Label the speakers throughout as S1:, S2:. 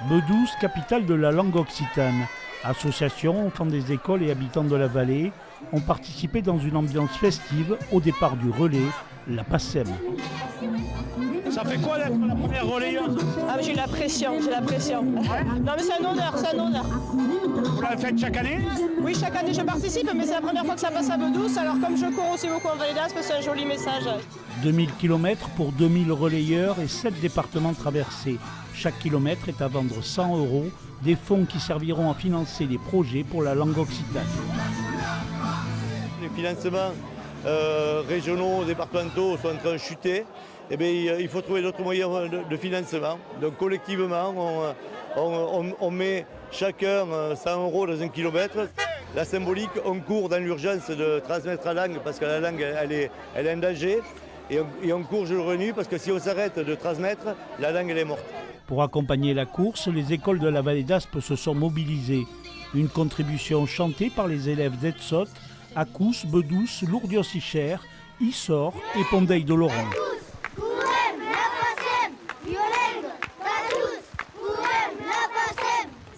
S1: Bedouce, capitale de la langue occitane. Associations, enfants des écoles et habitants de la vallée ont participé dans une ambiance festive au départ du relais, la PACEM.
S2: Ça fait quoi d'être la première relayeur?
S3: Ah, j'ai la pression.
S2: Ouais.
S3: Non mais c'est un honneur.
S2: Vous la faites chaque année?
S3: Oui, chaque année je participe, mais c'est la première fois que ça passe à Bedouce. Alors comme je cours aussi beaucoup en Vallée d'Aspe, c'est un joli message.
S1: 2000 km pour 2000 relayeurs et 7 départements traversés. Chaque kilomètre est à vendre 100 €, des fonds qui serviront à financer des projets pour la langue occitane.
S4: Les financements régionaux, départementaux sont en train de chuter. Eh bien, il faut trouver d'autres moyens de financement. Donc collectivement, on met chacun 100 € dans un kilomètre. La symbolique, on court dans l'urgence de transmettre la langue parce que la langue elle est en danger. Et on court jour et nuit parce que si on s'arrête de transmettre, la langue elle est morte.
S1: Pour accompagner la course, les écoles de la vallée d'Aspe se sont mobilisées. Une contribution chantée par les élèves d'Etsotte, Accous, Bedouce, Lourdes-Ichère, Issort et Pondeil de Laurent.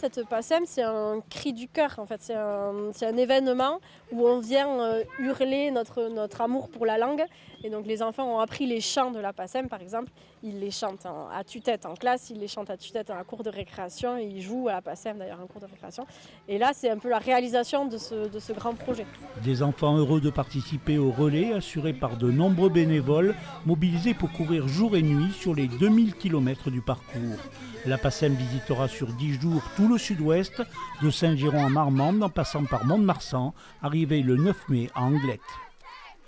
S5: Cette PACEM, c'est un cri du cœur, en fait. C'est un événement où on vient hurler notre amour pour la langue. Et donc les enfants ont appris les chants de la PACEM, par exemple. Ils les chantent à tue-tête en classe, ils les chantent à tue-tête en cours de récréation. Et ils jouent à la PACEM, d'ailleurs, en cours de récréation. Et là, c'est un peu la réalisation de ce grand projet.
S1: Des enfants heureux de participer au relais, assuré par de nombreux bénévoles, mobilisés pour courir jour et nuit sur les 2000 km du parcours. La PACEM visitera sur 10 jours tout le sud-ouest, de Saint-Girons en Marmande en passant par Mont-de-Marsan, arrivé le 9 mai à Anglette.